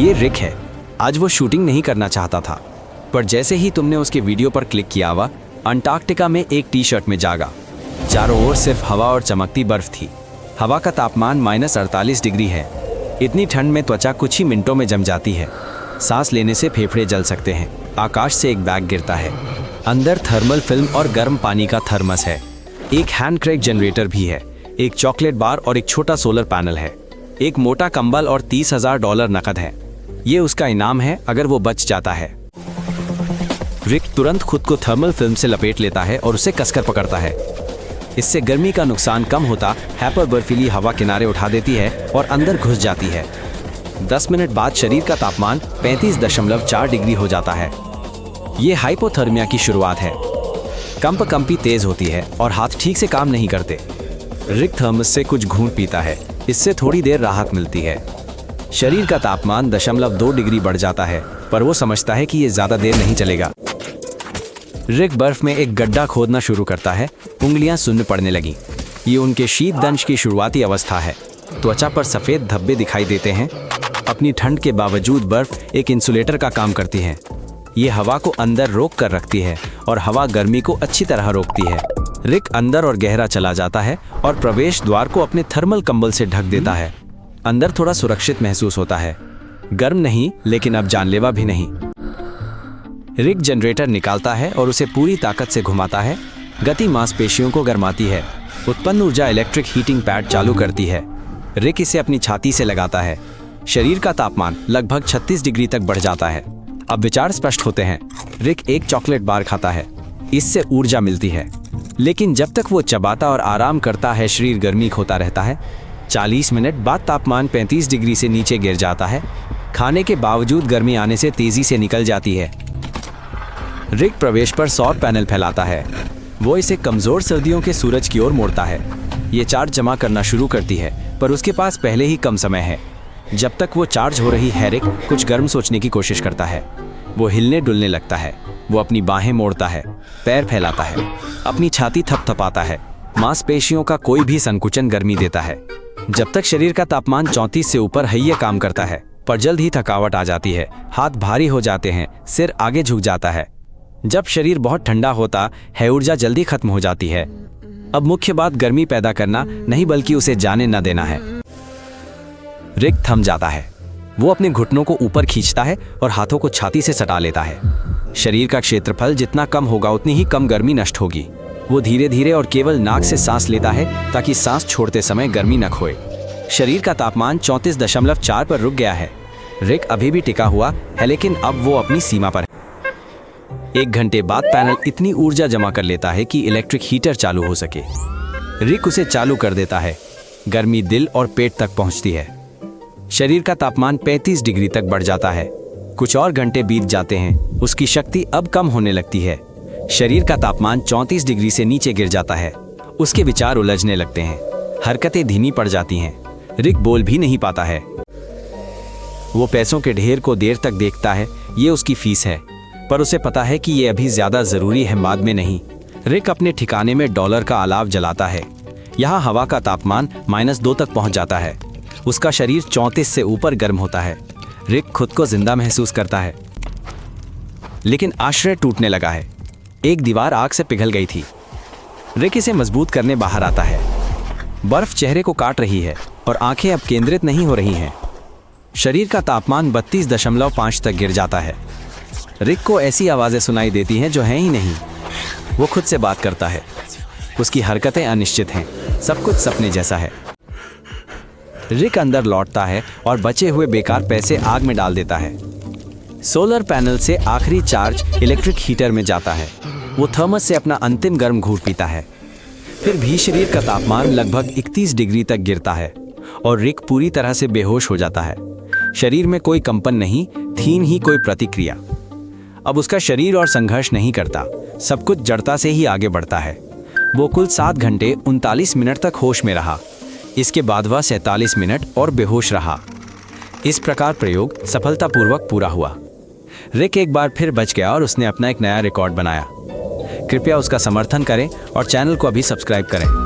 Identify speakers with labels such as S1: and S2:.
S1: ये रिक है। आज वो शूटिंग नहीं करना चाहता था, पर जैसे ही तुमने उसके वीडियो पर क्लिक किया वह अंटार्कटिका में एक टी शर्ट में जागा। चारों ओर सिर्फ हवा और चमकती बर्फ थी। हवा का तापमान -48 डिग्री है। इतनी ठंड में त्वचा कुछ ही मिनटों में जम जाती है। सांस लेने से फेफड़े जल सकते हैं। आकाश से एक बैग गिरता है। अंदर थर्मल फिल्म और गर्म पानी का थर्मस है। एक हैंड क्रैंक जनरेटर भी है। एक चॉकलेट बार और एक छोटा सोलर पैनल है। एक मोटा कंबल और $30,000 नकद है। ये उसका इनाम है अगर वो बच जाता है। रिक तुरंत खुद को थर्मल फिल्म से लपेट लेता है और उसे कसकर पकड़ता है। इससे गर्मी का नुकसान कम होता। हैपर बर्फीली हवा किनारे उठा देती है और अंदर घुस जाती है। 10 मिनट बाद शरीर का तापमान 35.4 डिग्री हो जाता है। ये हाइपोथर्मिया की शुरुआत है। कंपी तेज होती है और हाथ ठीक से काम नहीं करते। रिक थर्मस से कुछ घूंट पीता है। इससे थोड़ी देर राहत मिलती है। शरीर का तापमान 0.2 डिग्री बढ़ जाता है, पर वो समझता है कि ये ज्यादा देर नहीं चलेगा। रिक बर्फ में एक गड्ढा खोदना शुरू करता है। उंगलियां सुन्न पड़ने लगी। ये उनके शीत दंश की शुरुआती अवस्था है। त्वचा पर सफेद धब्बे दिखाई देते हैं। अपनी ठंड के बावजूद बर्फ एक इंसुलेटर का काम करती है। ये हवा को अंदर रोक कर रखती है और हवा गर्मी को अच्छी तरह रोकती है। रिक अंदर और गहरा चला जाता है और प्रवेश द्वार को अपने थर्मल कंबल से ढक देता है। अंदर थोड़ा सुरक्षित महसूस होता है। गर्म नहीं, लेकिन अब जानलेवा भी नहीं। रिक जनरेटर निकालता है और उसे पूरी ताकत से घुमाता है। गति मांसपेशियों को गर्माती है। उत्पन्न ऊर्जा इलेक्ट्रिक हीटिंग पैड चालू करती है। रिक इसे अपनी छाती से लगाता है। शरीर का तापमान लगभग 36 डिग्री तक बढ़ जाता है। अब विचार स्पष्ट होते हैं। रिक एक चॉकलेट बार खाता है। इससे ऊर्जा मिलती है, लेकिन जब तक वो चबाता और आराम करता है शरीर गर्मी खोता रहता है। 40 मिनट बाद तापमान 35 डिग्री से नीचे गिर जाता है। खाने के बावजूद गर्मी आने से तेजी से निकल जाती है। रिक प्रवेश पर सौर पैनल फैलाता है। वो इसे कमजोर सर्दियों के सूरज की ओर मोड़ता है। ये चार्ज जमा करना शुरू करती है, पर उसके पास पहले ही कम समय है। जब तक वो चार्ज हो रही है, रिक कुछ गर्म सोचने की कोशिश करता है। वो हिलने डुलने लगता है। वो अपनी बाहें मोड़ता है, पैर फैलाता है, अपनी छाती थपथपाता है। मांसपेशियों का कोई भी संकुचन गर्मी देता है। जब तक शरीर का तापमान 34 से ऊपर है, ये काम करता है, पर जल्द ही थकावट आ जाती है। हाथ भारी हो जाते हैं, सिर आगे झुक जाता है। जब शरीर बहुत ठंडा होता है, ऊर्जा जल्दी खत्म हो जाती है। अब मुख्य बात गर्मी पैदा करना नहीं, बल्कि उसे जाने न देना है। रिक थम जाता है। वो अपने घुटनों को ऊपर खींचता है और हाथों को छाती से सटा लेता है। शरीर का क्षेत्रफल जितना कम होगा, उतनी ही कम गर्मी नष्ट होगी। वो धीरे धीरे और केवल नाक से सांस लेता है, ताकि सांस छोड़ते समय गर्मी न खोए। शरीर का तापमान 34.4 पर रुक गया है। रिक अभी भी टिका हुआ है, लेकिन अब वो अपनी सीमा पर है। 1 घंटे बाद पैनल इतनी ऊर्जा जमा कर लेता है कि इलेक्ट्रिक हीटर चालू हो सके। रिक उसे चालू कर देता है। गर्मी दिल और पेट तक पहुंचती है। शरीर का तापमान 35 डिग्री तक बढ़ जाता है। कुछ और घंटे बीत जाते हैं। उसकी शक्ति अब कम होने लगती है। शरीर का तापमान 34 डिग्री से नीचे गिर जाता है। उसके विचार उलझने लगते हैं। हरकतें धीमी पड़ जाती हैं। रिक बोल भी नहीं पाता है। वो पैसों के ढेर को देर तक देखता है। ये उसकी फीस है, पर उसे पता है कि ये अभी ज्यादा जरूरी है, बाद में नहीं। रिक अपने ठिकाने में डॉलर का अलाव जलाता है। यहाँ हवा का तापमान -2 तक पहुंच जाता है। उसका शरीर 34 से ऊपर गर्म होता है। रिक खुद को जिंदा महसूस करता है, लेकिन आश्रय टूटने लगा है। एक दीवार आग से पिघल गई थी। रिक इसे मजबूत करने बाहर आता है। बर्फ चेहरे को काट रही है और आंखें अब केंद्रित नहीं हो रही हैं। शरीर का तापमान 32.5 तक गिर जाता है। रिक को ऐसी आवाजें सुनाई देती हैं जो हैं ही नहीं। वो खुद से बात करता है। उसकी हरकतें अनिश्चित हैं। सब कुछ सपने जैसा है। रिक अंदर लौटता है और बचे हुए बेकार पैसे आग में डाल देता है। सोलर पैनल से आखिरी चार्ज इलेक्ट्रिक हीटर में जाता है। वो थर्मस से अपना अंतिम गर्म घूंट पीता है। फिर भी शरीर का तापमान लगभग 31 डिग्री तक गिरता है और रिक पूरी तरह से बेहोश हो जाता है। शरीर में कोई कंपन नहीं थी, ही कोई प्रतिक्रिया। अब उसका शरीर और संघर्ष नहीं करता। सब कुछ जड़ता से ही आगे बढ़ता है। वो कुल 7 घंटे 39 मिनट तक होश में रहा। इसके बाद वह 47 मिनट और बेहोश रहा। इस प्रकार प्रयोग सफलतापूर्वक पूरा हुआ। रिक एक बार फिर बच गया और उसने अपना एक नया रिकॉर्ड बनाया। कृपया उसका समर्थन करें और चैनल को अभी सब्सक्राइब करें।